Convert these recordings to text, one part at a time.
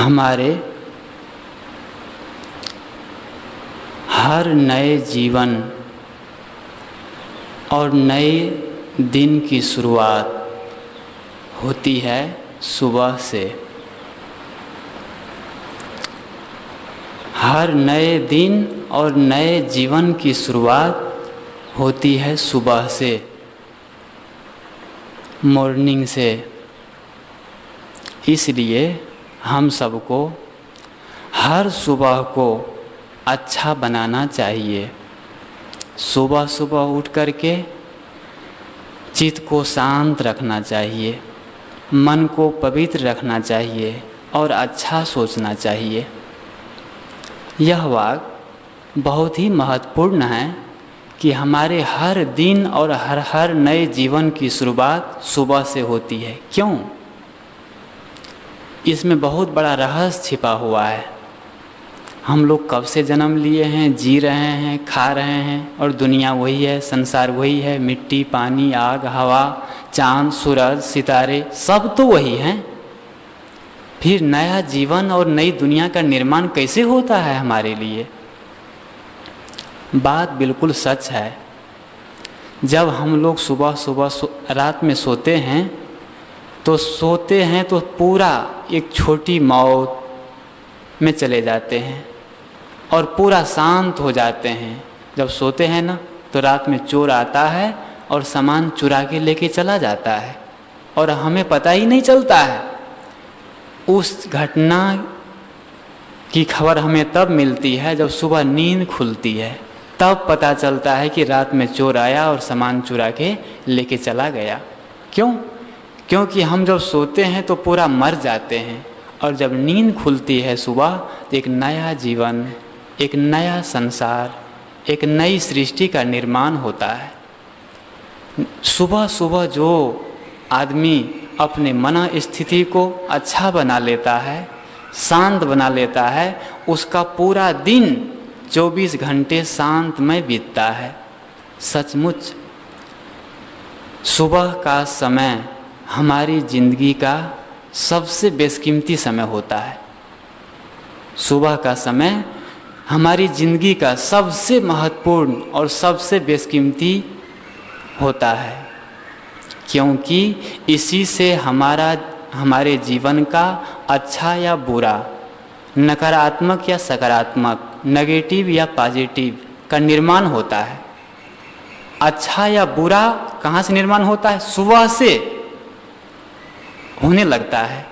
हमारे हर नए जीवन और नए दिन की शुरुआत होती है सुबह से। हर नए दिन और नए जीवन की शुरुआत होती है सुबह से, मॉर्निंग से। इसलिए हम सबको हर सुबह को अच्छा बनाना चाहिए। सुबह सुबह उठ करके चित्त को शांत रखना चाहिए, मन को पवित्र रखना चाहिए और अच्छा सोचना चाहिए। यह वाक्य बहुत ही महत्वपूर्ण है कि हमारे हर दिन और हर नए जीवन की शुरुआत सुबह से होती है। क्यों? इसमें बहुत बड़ा रहस्य छिपा हुआ है। हम लोग कब से जन्म लिए हैं, जी रहे हैं, खा रहे हैं और दुनिया वही है, संसार वही है। मिट्टी, पानी, आग, हवा, चांद, सूरज, सितारे सब तो वही हैं। फिर नया जीवन और नई दुनिया का निर्माण कैसे होता है हमारे लिए? बात बिल्कुल सच है। जब हम लोग सुबह सुबह रात में सोते हैं तो पूरा एक छोटी मौत में चले जाते हैं और पूरा शांत हो जाते हैं। जब सोते हैं ना तो रात में चोर आता है और सामान चुरा के लेके चला जाता है और हमें पता ही नहीं चलता है। उस घटना की खबर हमें तब मिलती है जब सुबह नींद खुलती है, तब पता चलता है कि रात में चोर आया और सामान चुरा के लेके चला गया। क्यों? क्योंकि हम जब सोते हैं तो पूरा मर जाते हैं और जब नींद खुलती है सुबह तो एक नया जीवन, एक नया संसार, एक नई सृष्टि का निर्माण होता है। सुबह सुबह जो आदमी अपने मन स्थिति को अच्छा बना लेता है, शांत बना लेता है, उसका पूरा दिन 24 घंटे शांतमय बीतता है। सचमुच सुबह का समय हमारी जिंदगी का सबसे बेशकीमती समय होता है। सुबह का समय हमारी जिंदगी का सबसे महत्वपूर्ण और सबसे बेशकीमती होता है, क्योंकि इसी से हमारे जीवन का अच्छा या बुरा, नकारात्मक या सकारात्मक, नेगेटिव या पॉजिटिव का निर्माण होता है। अच्छा या बुरा कहाँ से निर्माण होता है? सुबह से होने लगता है।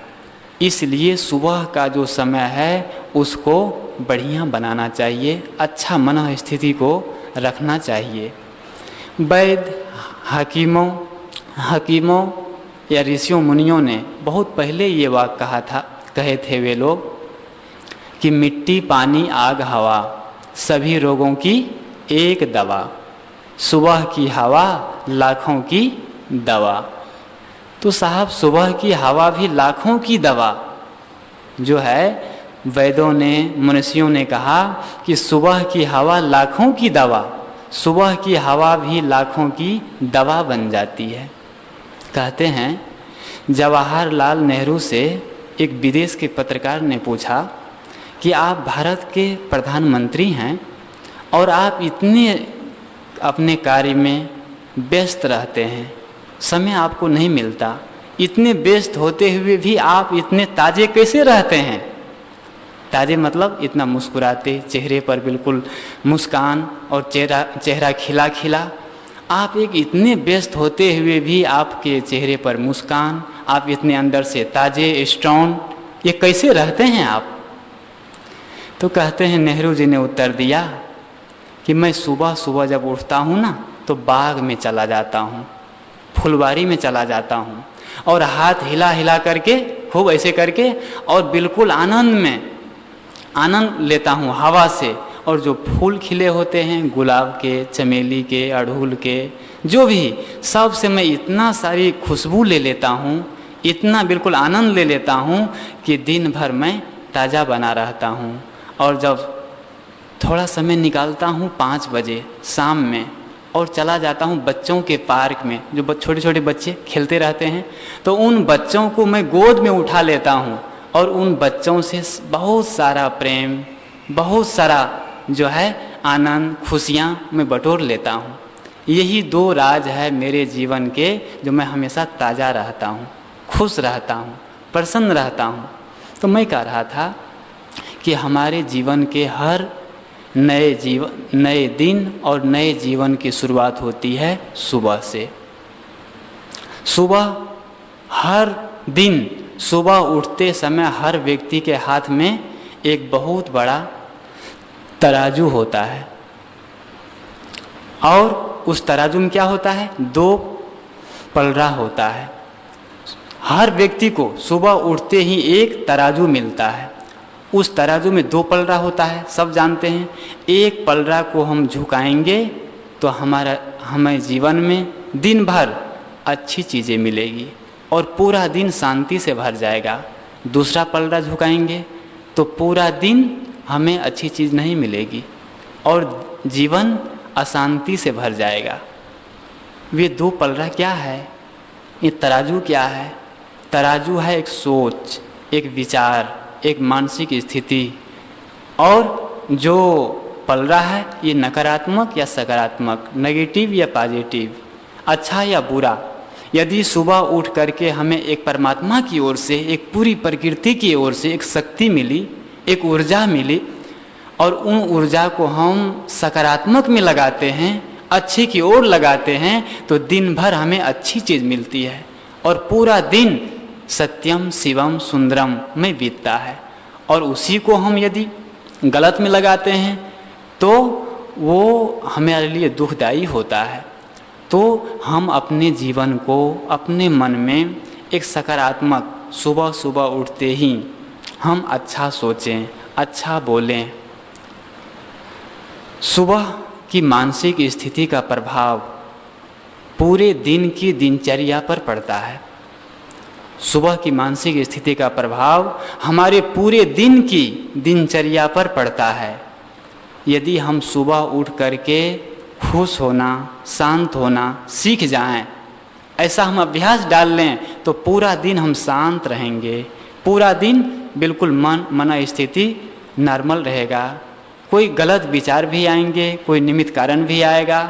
इसलिए सुबह का जो समय है उसको बढ़िया बनाना चाहिए, अच्छा मन स्थिति को रखना चाहिए। वैद्य, हकीमों या ऋषियों मुनियों ने बहुत पहले ये वाक्य कहे थे वे लोग कि मिट्टी, पानी, आग, हवा सभी रोगों की एक दवा, सुबह की हवा लाखों की दवा। तो साहब सुबह की हवा भी लाखों की दवा जो है, वैद्यों ने, मनुष्यों ने कहा कि सुबह की हवा लाखों की दवा, सुबह की हवा भी लाखों की दवा बन जाती है। कहते हैं जवाहरलाल नेहरू से एक विदेश के पत्रकार ने पूछा कि आप भारत के प्रधानमंत्री हैं और आप इतने अपने कार्य में व्यस्त रहते हैं, समय आपको नहीं मिलता, इतने व्यस्त होते हुए भी आप इतने ताजे कैसे रहते हैं? ताजे मतलब इतना मुस्कुराते, चेहरे पर बिल्कुल मुस्कान और चेहरा खिला खिला। आप एक इतने व्यस्त होते हुए भी आपके चेहरे पर मुस्कान, आप इतने अंदर से ताजे, स्ट्रॉन्ग, ये कैसे रहते हैं आप? तो कहते हैं, नेहरू जी ने उत्तर दिया कि मैं सुबह सुबह जब उठता हूँ ना तो बाग में चला जाता हूँ, फुलवारी में चला जाता हूँ और हाथ हिला हिला करके, खूब ऐसे करके, और बिल्कुल आनंद लेता हूँ हवा से। और जो फूल खिले होते हैं, गुलाब के, चमेली के, अड़हुल के, जो भी, सब से मैं इतना सारी खुशबू ले लेता हूँ, इतना बिल्कुल आनंद ले लेता हूँ कि दिन भर मैं ताज़ा बना रहता हूँ। और जब थोड़ा समय निकालता हूँ 5 बजे शाम में और चला जाता हूँ बच्चों के पार्क में, जो छोटे छोटे बच्चे खेलते रहते हैं, तो उन बच्चों को मैं गोद में उठा लेता हूँ और उन बच्चों से बहुत सारा प्रेम, बहुत सारा जो है आनंद, खुशियाँ मैं बटोर लेता हूँ। यही 2 राज है मेरे जीवन के, जो मैं हमेशा ताज़ा रहता हूँ, खुश रहता हूँ, प्रसन्न रहता हूँ। तो मैं कह रहा था कि हमारे जीवन के हर नए दिन और नए जीवन की शुरुआत होती है सुबह से। सुबह, हर दिन सुबह उठते समय हर व्यक्ति के हाथ में एक बहुत बड़ा तराजू होता है, और उस तराजू में क्या होता है? 2 पलड़ा होता है। हर व्यक्ति को सुबह उठते ही एक तराजू मिलता है। उस तराजू में 2 पलड़ा होता है, सब जानते हैं। एक पलड़ा को हम झुकाएंगे तो हमें जीवन में दिन भर अच्छी चीज़ें मिलेगी और पूरा दिन शांति से भर जाएगा। दूसरा पलड़ा झुकाएंगे तो पूरा दिन हमें अच्छी चीज़ नहीं मिलेगी और जीवन अशांति से भर जाएगा। वे 2 पलड़ा क्या है? ये तराजू क्या है? तराजू है एक सोच, एक विचार, एक मानसिक स्थिति। और जो पलड़ा है ये नकारात्मक या सकारात्मक, नेगेटिव या पॉजिटिव, अच्छा या बुरा। यदि सुबह उठ करके हमें एक परमात्मा की ओर से, एक पूरी प्रकृति की ओर से एक शक्ति मिली, एक ऊर्जा मिली, और उन ऊर्जा को हम सकारात्मक में लगाते हैं, अच्छे की ओर लगाते हैं, तो दिन भर हमें अच्छी चीज़ मिलती है और पूरा दिन सत्यम शिवम सुंदरम में बीतता है। और उसी को हम यदि गलत में लगाते हैं तो वो हमारे लिए दुखदायी होता है। तो हम अपने जीवन को, अपने मन में एक सकारात्मक, सुबह सुबह उठते ही हम अच्छा सोचें, अच्छा बोलें। सुबह की मानसिक स्थिति का प्रभाव पूरे दिन की दिनचर्या पर पड़ता है। सुबह की मानसिक स्थिति का प्रभाव हमारे पूरे दिन की दिनचर्या पर पड़ता है। यदि हम सुबह उठ करके खुश होना, शांत होना सीख जाएं, ऐसा हम अभ्यास डाल लें, तो पूरा दिन हम शांत रहेंगे, पूरा दिन बिल्कुल मन स्थिति नॉर्मल रहेगा। कोई गलत विचार भी आएंगे, कोई निमित्त कारण भी आएगा,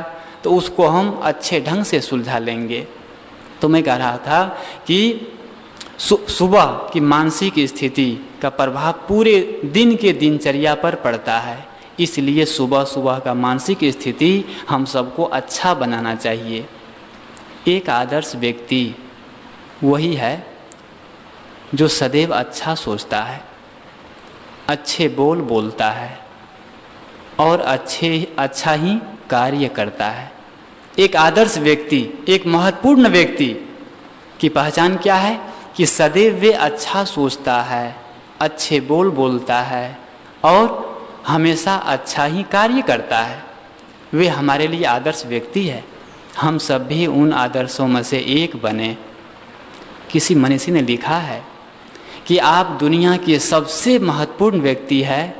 तो उसको हम अच्छे ढंग से सुलझा लेंगे। तो मैं कह रहा था कि सुबह की मानसिक स्थिति का प्रभाव पूरे दिन के दिनचर्या पर पड़ता है। इसलिए सुबह सुबह का मानसिक स्थिति हम सबको अच्छा बनाना चाहिए। एक आदर्श व्यक्ति वही है जो सदैव अच्छा सोचता है, अच्छे बोल बोलता है और अच्छा ही कार्य करता है। एक आदर्श व्यक्ति, एक महत्वपूर्ण व्यक्ति की पहचान क्या है? कि सदैव वे अच्छा सोचता है, अच्छे बोल बोलता है और हमेशा अच्छा ही कार्य करता है। वे हमारे लिए आदर्श व्यक्ति है। हम सब भी उन आदर्शों में से एक बने। किसी मनीषी ने लिखा है कि आप दुनिया के सबसे महत्वपूर्ण व्यक्ति है,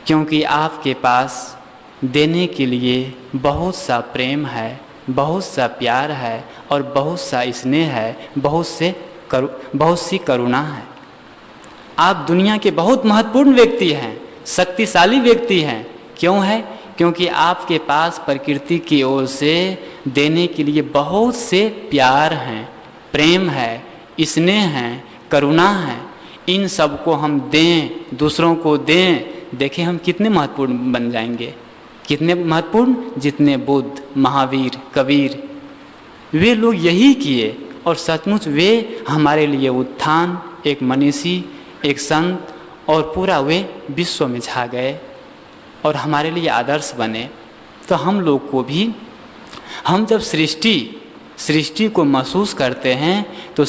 क्योंकि आपके पास देने के लिए बहुत सा प्रेम है, बहुत सा प्यार है और बहुत सा स्नेह है, बहुत सी करुणा है। आप दुनिया के बहुत महत्वपूर्ण व्यक्ति हैं, शक्तिशाली व्यक्ति हैं। क्यों है? क्योंकि आपके पास प्रकृति की ओर से देने के लिए बहुत से प्यार हैं, प्रेम है, स्नेह है, करुणा है। इन सब को हम दें, दूसरों को दें। देखें हम कितने महत्वपूर्ण बन जाएंगे। कितने महत्वपूर्ण? जितने बुद्ध, महावीर, कबीर, वे लोग यही किए और सचमुच वे हमारे लिए उत्थान, एक मनीषी, एक संत और पूरा वे विश्व में छा गए और हमारे लिए आदर्श बने। तो हम लोग को भी, हम जब सृष्टि को महसूस करते हैं तो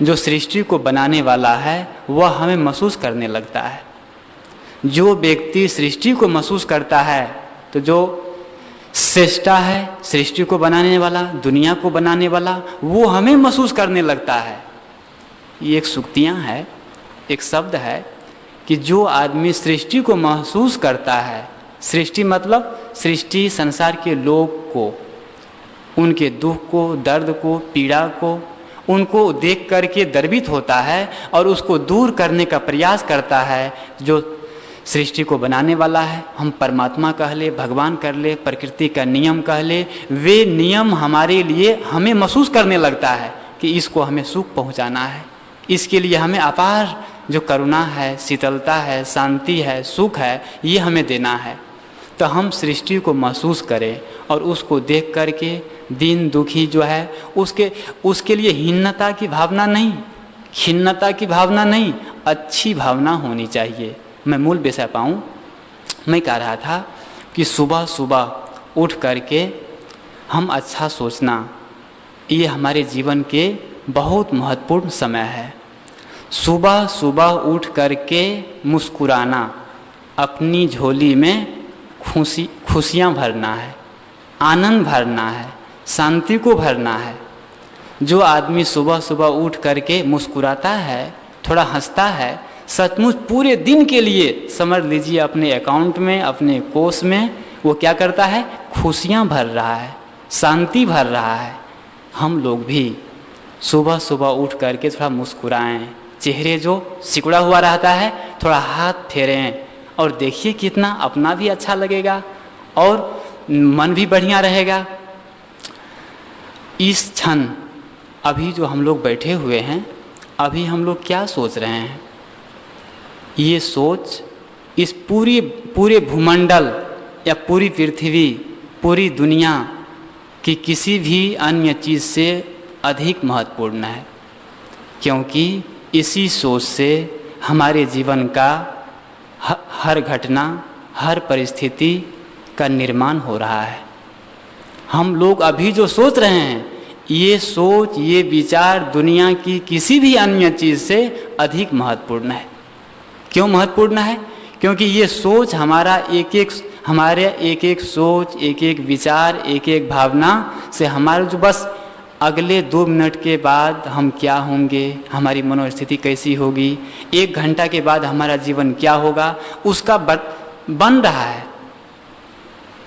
जो सृष्टि को बनाने वाला है वह हमें महसूस करने लगता है। जो व्यक्ति सृष्टि को महसूस करता है तो जो श्रेष्ठा है, सृष्टि को बनाने वाला, दुनिया को बनाने वाला, वो हमें महसूस करने लगता है। ये एक सूक्तियाँ है, एक शब्द है कि जो आदमी सृष्टि को महसूस करता है, सृष्टि मतलब सृष्टि संसार के लोग को, उनके दुख को, दर्द को, पीड़ा को, उनको देख करके द्रवित होता है और उसको दूर करने का प्रयास करता है। जो सृष्टि को बनाने वाला है, हम परमात्मा कह ले, भगवान कर ले, प्रकृति का नियम कह ले, वे नियम हमारे लिए हमें महसूस करने लगता है कि इसको हमें सुख पहुंचाना है। इसके लिए हमें अपार जो करुणा है, शीतलता है, शांति है, सुख है, ये हमें देना है। तो हम सृष्टि को महसूस करें और उसको देख करके दीन दुखी जो है उसके लिए हीनता की भावना नहीं, खिन्नता की भावना नहीं, अच्छी भावना होनी चाहिए। मैं मूल विषय पाऊँ, मैं कह रहा था कि सुबह सुबह उठ करके हम अच्छा सोचना, ये हमारे जीवन के बहुत महत्वपूर्ण समय है। सुबह सुबह उठ करके मुस्कुराना, अपनी झोली में खुशियाँ भरना है, आनंद भरना है, शांति को भरना है। जो आदमी सुबह सुबह उठ करके मुस्कुराता है, थोड़ा हंसता है, सचमुच पूरे दिन के लिए समझ लीजिए अपने अकाउंट में, अपने कोष में वो क्या करता है, खुशियाँ भर रहा है, शांति भर रहा है। हम लोग भी सुबह सुबह उठ करके थोड़ा मुस्कुराएं, चेहरे जो सिकुड़ा हुआ रहता है थोड़ा हाथ फेरें और देखिए कितना अपना भी अच्छा लगेगा और मन भी बढ़िया रहेगा। इस क्षण अभी जो हम लोग बैठे हुए हैं, अभी हम लोग क्या सोच रहे हैं, ये सोच इस पूरे भूमंडल या पूरी पृथ्वी, पूरी दुनिया की किसी भी अन्य चीज़ से अधिक महत्वपूर्ण है, क्योंकि इसी सोच से हमारे जीवन का हर घटना, हर परिस्थिति का निर्माण हो रहा है। हम लोग अभी जो सोच रहे हैं, ये सोच, ये विचार दुनिया की किसी भी अन्य चीज़ से अधिक महत्वपूर्ण है। क्यों महत्वपूर्ण है? क्योंकि ये सोच हमारे एक एक सोच, एक एक विचार, एक एक भावना से हमारे जो बस अगले 2 मिनट के बाद हम क्या होंगे, हमारी मनोस्थिति कैसी होगी, 1 घंटा के बाद हमारा जीवन क्या होगा, उसका बन रहा है,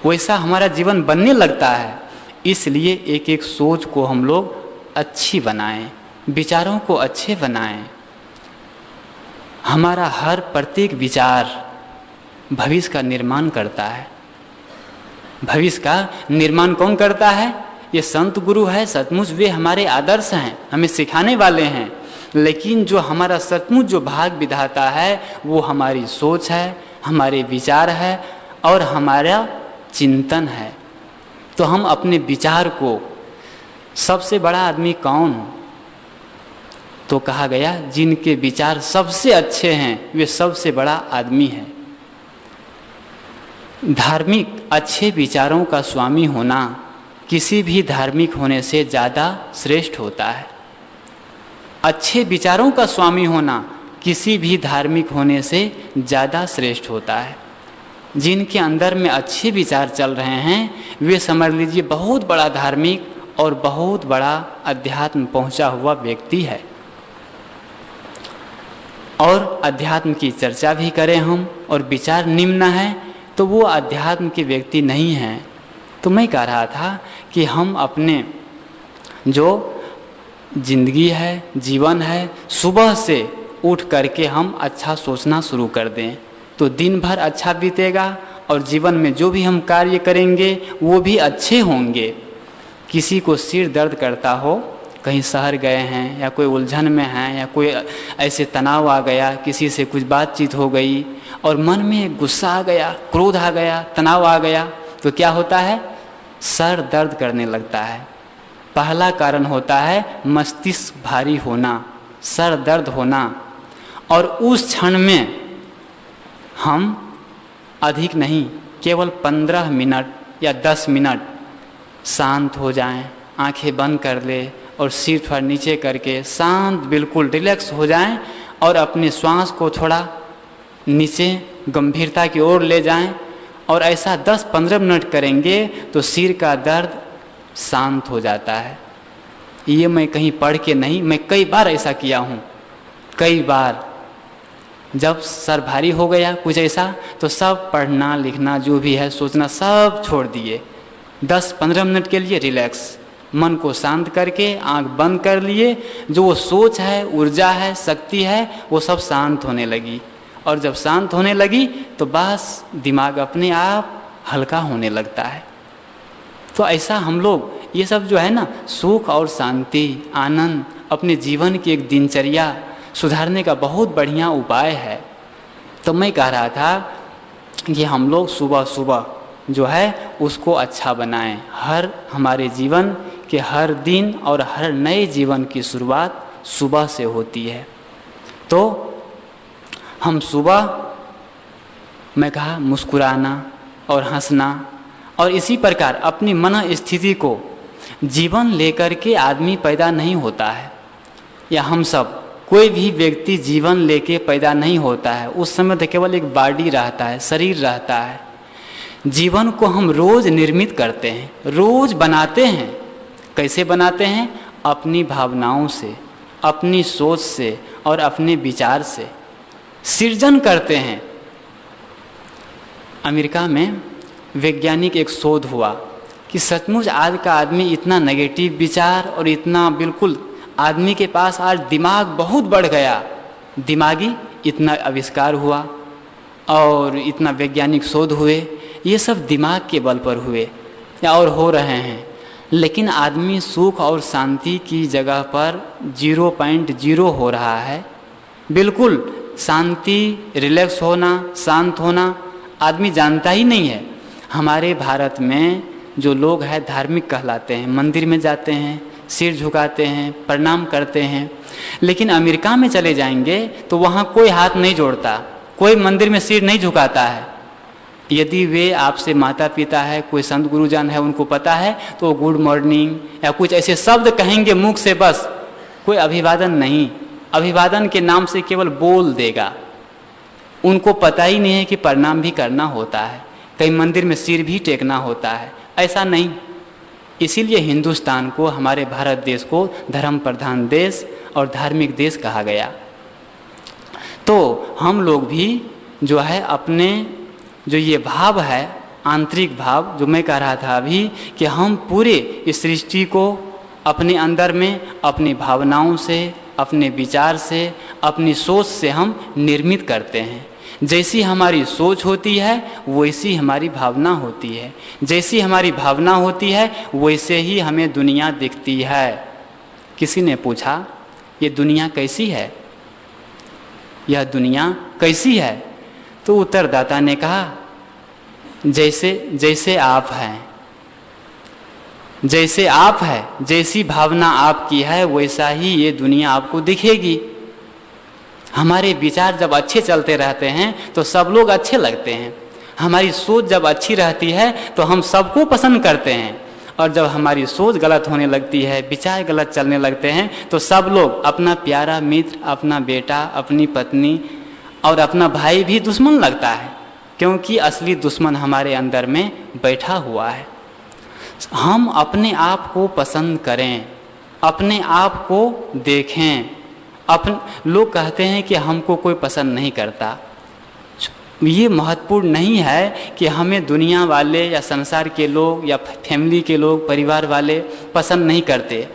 वैसा हमारा जीवन बनने लगता है। इसलिए एक एक सोच को हम लोग अच्छी बनाएं, विचारों को अच्छे बनाएं। हमारा हर प्रत्येक विचार भविष्य का निर्माण करता है। भविष्य का निर्माण कौन करता है? ये संत गुरु है, सचमुच वे हमारे आदर्श हैं, हमें सिखाने वाले हैं। लेकिन जो हमारा सचमुच जो भाग विधाता है वो हमारी सोच है, हमारे विचार है और हमारा चिंतन है। तो हम अपने विचार को, सबसे बड़ा आदमी कौन? तो कहा गया जिनके विचार सबसे अच्छे हैं वे सबसे बड़ा आदमी है। धार्मिक अच्छे विचारों का स्वामी होना किसी भी धार्मिक होने से ज़्यादा श्रेष्ठ होता है। अच्छे विचारों का स्वामी होना किसी भी धार्मिक होने से ज़्यादा श्रेष्ठ होता है। जिनके अंदर में अच्छे विचार चल रहे हैं वे समझ लीजिए बहुत बड़ा धार्मिक और बहुत बड़ा अध्यात्म पहुंचा हुआ व्यक्ति है। और अध्यात्म की चर्चा भी करें हम और विचार निम्न है तो वो अध्यात्म के व्यक्ति नहीं हैं। तो मैं कह रहा था कि हम अपने जो जिंदगी है, जीवन है, सुबह से उठ करके हम अच्छा सोचना शुरू कर दें तो दिन भर अच्छा बीतेगा और जीवन में जो भी हम कार्य करेंगे वो भी अच्छे होंगे। किसी को सिर दर्द करता हो, कहीं शहर गए हैं या कोई उलझन में हैं या कोई ऐसे तनाव आ गया, किसी से कुछ बातचीत हो गई और मन में गुस्सा आ गया, क्रोध आ गया, तनाव आ गया, तो क्या होता है? सर दर्द करने लगता है। पहला कारण होता है मस्तिष्क भारी होना, सर दर्द होना। और उस क्षण में हम अधिक नहीं, केवल 15 मिनट या 10 मिनट शांत हो जाएं, आंखें बंद कर ले और सिर थोड़ा नीचे करके शांत बिल्कुल रिलैक्स हो जाएं और अपने श्वास को थोड़ा नीचे गंभीरता की ओर ले जाएं और ऐसा 10-15 मिनट करेंगे तो सिर का दर्द शांत हो जाता है। ये मैं कहीं पढ़ के नहीं, मैं कई बार ऐसा किया हूँ। कई बार जब सर भारी हो गया कुछ ऐसा तो सब पढ़ना लिखना जो भी है सोचना सब छोड़ दिए, 10-15 मिनट के लिए रिलैक्स, मन को शांत करके आंख बंद कर लिए, जो वो सोच है, ऊर्जा है, शक्ति है, वो सब शांत होने लगी। और जब शांत होने लगी तो बस दिमाग अपने आप हल्का होने लगता है। तो ऐसा हम लोग ये सब जो है ना, सुख और शांति, आनंद, अपने जीवन की एक दिनचर्या सुधारने का बहुत बढ़िया उपाय है। तो मैं कह रहा था कि हम लोग सुबह सुबह जो है उसको अच्छा बनाएं। हर हमारे जीवन के हर दिन और हर नए जीवन की शुरुआत सुबह से होती है। तो हम सुबह, मैं कहा, मुस्कुराना और हंसना, और इसी प्रकार अपनी मन स्थिति को, जीवन लेकर के आदमी पैदा नहीं होता है, या हम सब, कोई भी व्यक्ति जीवन लेके पैदा नहीं होता है। उस समय तो केवल एक बॉडी रहता है, शरीर रहता है। जीवन को हम रोज निर्मित करते हैं, रोज बनाते हैं। कैसे बनाते हैं? अपनी भावनाओं से, अपनी सोच से और अपने विचार से सृजन करते हैं। अमेरिका में वैज्ञानिक एक शोध हुआ कि सचमुच आज का आदमी इतना नेगेटिव विचार और इतना, बिल्कुल आदमी के पास आज दिमाग बहुत बढ़ गया, दिमागी इतना आविष्कार हुआ और इतना वैज्ञानिक शोध हुए, ये सब दिमाग के बल पर हुए या और हो रहे हैं। लेकिन आदमी सुख और शांति की जगह पर 0.0 हो रहा है। बिल्कुल शांति, रिलैक्स होना, शांत होना आदमी जानता ही नहीं है। हमारे भारत में जो लोग हैं धार्मिक कहलाते हैं, मंदिर में जाते हैं, सिर झुकाते हैं, प्रणाम करते हैं। लेकिन अमेरिका में चले जाएंगे तो वहाँ कोई हाथ नहीं जोड़ता, कोई मंदिर में सिर नहीं झुकाता है। यदि वे आपसे माता पिता है, कोई संत गुरुजन है, उनको पता है तो गुड मॉर्निंग या कुछ ऐसे शब्द कहेंगे मुख से, बस कोई अभिवादन नहीं। अभिवादन के नाम से केवल बोल देगा, उनको पता ही नहीं है कि प्रणाम भी करना होता है, कहीं मंदिर में सिर भी टेकना होता है, ऐसा नहीं। इसीलिए हिंदुस्तान को, हमारे भारत देश को धर्म प्रधान देश और धार्मिक देश कहा गया। तो हम लोग भी जो है अपने जो ये भाव है, आंतरिक भाव, जो मैं कह रहा था अभी, कि हम पूरे इस सृष्टि को अपने अंदर में अपनी भावनाओं से, अपने विचार से, अपनी सोच से हम निर्मित करते हैं। जैसी हमारी सोच होती है वैसी हमारी भावना होती है, जैसी हमारी भावना होती है वैसे ही हमें दुनिया दिखती है। किसी ने पूछा, ये दुनिया कैसी है, यह दुनिया कैसी है? तो उत्तरदाता ने कहा, जैसे आप हैं, जैसे आप है, जैसी भावना आपकी है वैसा ही ये दुनिया आपको दिखेगी। हमारे विचार जब अच्छे चलते रहते हैं तो सब लोग अच्छे लगते हैं। हमारी सोच जब अच्छी रहती है तो हम सबको पसंद करते हैं, और जब हमारी सोच गलत होने लगती है, विचार गलत चलने लगते हैं, तो सब लोग अपना प्यारा मित्र, अपना बेटा, अपनी पत्नी और अपना भाई भी दुश्मन लगता है, क्योंकि असली दुश्मन हमारे अंदर में बैठा हुआ है। हम अपने आप को पसंद करें, अपने आप को देखें। लोग कहते हैं कि हमको कोई पसंद नहीं करता। ये महत्वपूर्ण नहीं है कि हमें दुनिया वाले या संसार के लोग या फैमिली के लोग, परिवार वाले पसंद नहीं करते,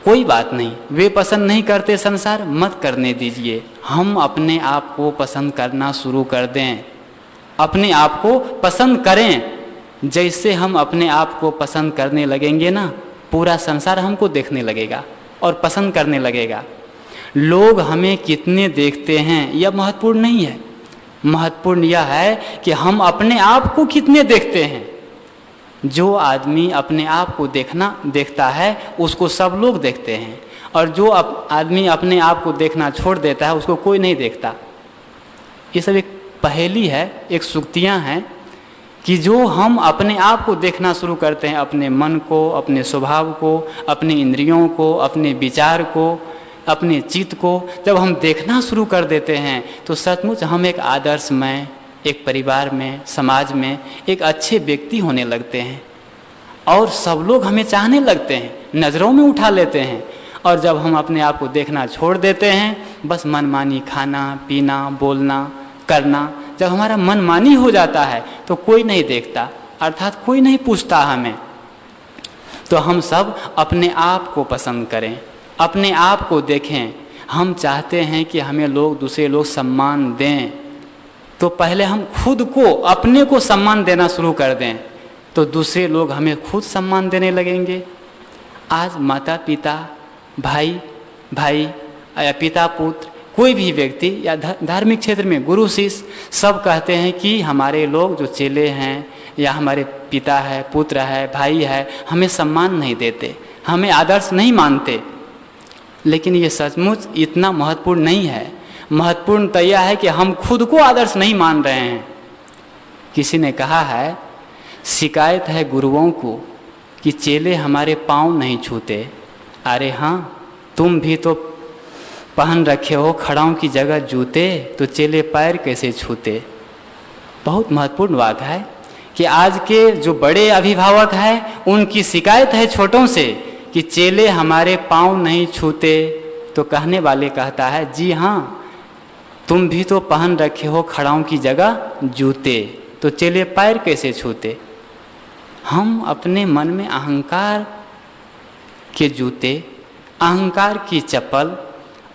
कोई बात नहीं, वे पसंद नहीं करते, संसार मत करने दीजिए। हम अपने आप को पसंद करना शुरू कर दें, अपने आप को पसंद करें। जैसे हम अपने आप को पसंद करने लगेंगे ना, पूरा संसार हमको देखने लगेगा और पसंद करने लगेगा। लोग हमें कितने देखते हैं यह महत्वपूर्ण नहीं है, महत्वपूर्ण यह है कि हम अपने आप को कितने देखते हैं। जो आदमी अपने आप को देखता है उसको सब लोग देखते हैं, और जो आदमी अपने आप को देखना छोड़ देता है उसको कोई नहीं देखता। ये सब एक पहेली है, एक सुक्तियाँ हैं कि जो हम अपने आप को देखना शुरू करते हैं, अपने मन को, अपने स्वभाव को, अपने इंद्रियों को, अपने विचार को, अपने चित्त को जब हम देखना शुरू कर देते हैं तो सचमुच हम एक आदर्शमय, एक परिवार में, समाज में एक अच्छे व्यक्ति होने लगते हैं, और सब लोग हमें चाहने लगते हैं, नज़रों में उठा लेते हैं। और जब हम अपने आप को देखना छोड़ देते हैं, बस मनमानी खाना, पीना, बोलना, करना, जब हमारा मनमानी हो जाता है तो कोई नहीं देखता, अर्थात कोई नहीं पूछता हमें। तो हम सब अपने आप को पसंद करें, अपने आप को देखें। हम चाहते हैं कि हमें लोग, दूसरे लोग सम्मान दें, तो पहले हम खुद को, अपने को सम्मान देना शुरू कर दें, तो दूसरे लोग हमें खुद सम्मान देने लगेंगे। आज माता पिता, भाई भाई या पिता पुत्र, कोई भी व्यक्ति या धार्मिक क्षेत्र में गुरु शिष्य सब कहते हैं कि हमारे लोग जो चेले हैं या हमारे पिता है, पुत्र है, भाई है, हमें सम्मान नहीं देते, हमें आदर्श नहीं मानते। लेकिन ये सचमुच इतना महत्वपूर्ण नहीं है। महत्वपूर्ण तो यह है कि हम खुद को आदर्श नहीं मान रहे हैं। किसी ने कहा है, शिकायत है गुरुओं को कि चेले हमारे पाँव नहीं छूते। अरे हाँ, तुम भी तो पहन रखे हो खड़ाओं की जगह जूते, तो चेले पैर कैसे छूते। बहुत महत्वपूर्ण बात है कि आज के जो बड़े अभिभावक हैं उनकी शिकायत है छोटों से कि चेले हमारे पाँव नहीं छूते, तो कहने वाले कहता है, जी हाँ, तुम भी तो पहन रखे हो खड़ाओं की जगह जूते, तो चेले पैर कैसे छूते। हम अपने मन में अहंकार के जूते, अहंकार की चप्पल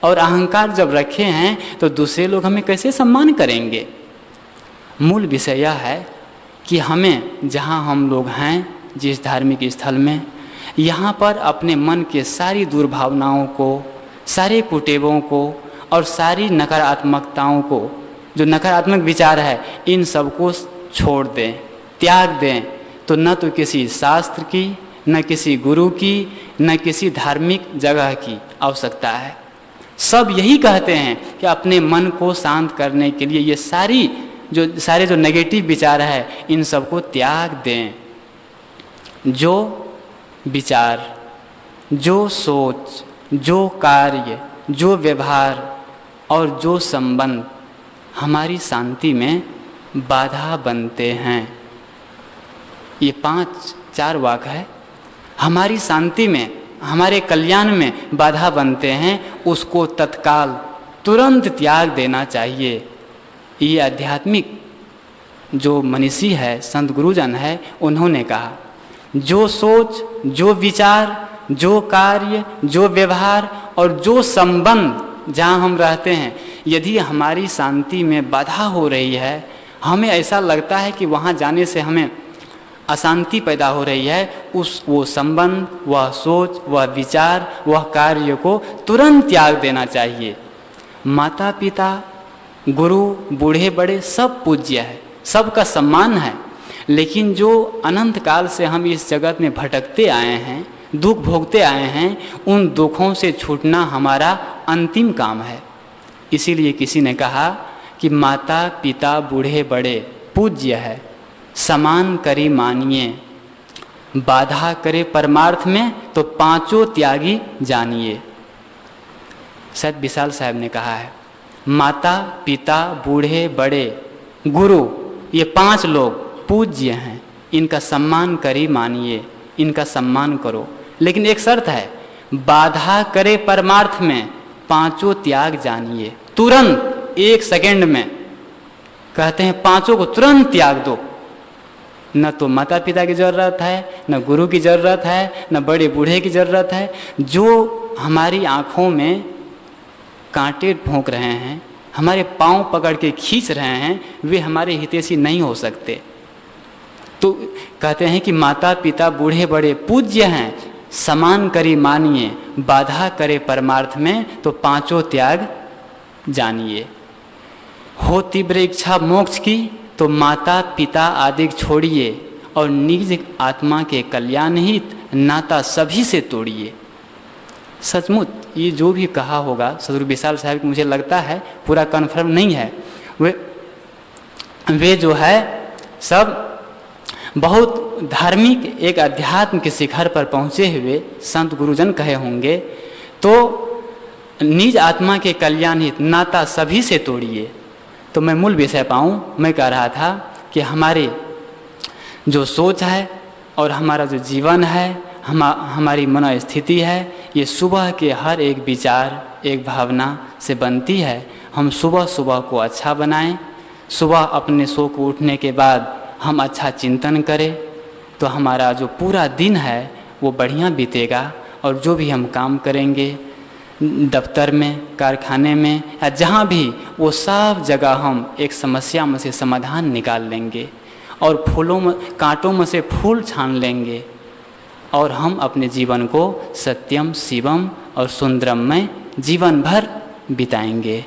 और अहंकार जब रखे हैं तो दूसरे लोग हमें कैसे सम्मान करेंगे। मूल विषय यह है कि हमें जहाँ हम लोग हैं, जिस धार्मिक स्थल में, यहाँ पर अपने मन के सारी दुर्भावनाओं को, सारे कुटेवों को और सारी नकारात्मकताओं को, जो नकारात्मक विचार है, इन सबको छोड़ दें, त्याग दें। तो न तो किसी शास्त्र की, न किसी गुरु की, न किसी धार्मिक जगह की आवश्यकता है। सब यही कहते हैं कि अपने मन को शांत करने के लिए ये सारे जो नेगेटिव विचार है, इन सबको त्याग दें। जो विचार, जो सोच, जो कार्य, जो व्यवहार और जो संबंध हमारी शांति में बाधा बनते हैं, ये 5-4 वाक्य है, हमारी शांति में, हमारे कल्याण में बाधा बनते हैं, उसको तत्काल तुरंत त्याग देना चाहिए। ये आध्यात्मिक जो मनीषी है, संत गुरुजन है, उन्होंने कहा, जो सोच, जो विचार, जो कार्य, जो व्यवहार और जो संबंध जहाँ हम रहते हैं, यदि हमारी शांति में बाधा हो रही है, हमें ऐसा लगता है कि वहाँ जाने से हमें अशांति पैदा हो रही है, वो संबंध, वह सोच, वह विचार, वह कार्य को तुरंत त्याग देना चाहिए। माता पिता, गुरु, बूढ़े बड़े सब पूज्य है, सबका सम्मान है, लेकिन जो अनंत काल से हम इस जगत में भटकते आए हैं, दुख भोगते आए हैं, उन दुखों से छूटना हमारा अंतिम काम है। इसीलिए किसी ने कहा कि माता पिता बूढ़े बड़े पूज्य है, समान करी मानिए, बाधा करे परमार्थ में, तो पांचों त्यागी जानिए। सत विशाल साहब ने कहा है, माता पिता बूढ़े बड़े गुरु, ये 5 लोग पूज्य हैं, इनका सम्मान करी मानिए, इनका सम्मान करो। लेकिन एक शर्त है, बाधा करे परमार्थ में, पांचों त्याग जानिए। तुरंत 1 सेकंड में कहते हैं 5 को तुरंत त्याग दो। न तो माता पिता की ज़रूरत है, न गुरु की ज़रूरत है, न बड़े बूढ़े की ज़रूरत है। जो हमारी आँखों में कांटे भोंक रहे हैं, हमारे पाँव पकड़ के खींच रहे हैं, वे हमारे हितैषी नहीं हो सकते। तो कहते हैं कि माता पिता बूढ़े बड़े पूज्य हैं, समान करी मानिए, बाधा करे परमार्थ में, तो पांचों त्याग जानिए। हो तीव्र इच्छा मोक्ष की, तो माता पिता आदि छोड़िए, और निज आत्मा के कल्याण हित नाता सभी से तोड़िए। सचमुच ये जो भी कहा होगा सदगुरु विशाल साहब, मुझे लगता है पूरा कन्फर्म नहीं है, वे जो है सब बहुत धार्मिक एक अध्यात्म के शिखर पर पहुँचे हुए संत गुरुजन कहे होंगे। तो निज आत्मा के कल्याण हित नाता सभी से तोड़िए। तो मैं मूल विषय पाऊँ, मैं कह रहा था कि हमारे जो सोच है और हमारा जो जीवन है, हमारी मनोस्थिति है, ये सुबह के हर एक विचार, एक भावना से बनती है। हम सुबह सुबह को अच्छा बनाएं, सुबह अपने सो को उठने के बाद हम अच्छा चिंतन करें, तो हमारा जो पूरा दिन है वो बढ़िया बीतेगा। और जो भी हम काम करेंगे दफ्तर में, कारखाने में या जहाँ भी, वो सब जगह हम एक समस्या में से समाधान निकाल लेंगे और फूलों में, कांटों में से फूल छान लेंगे और हम अपने जीवन को सत्यम, शिवम और सुंदरम में जीवन भर बिताएंगे।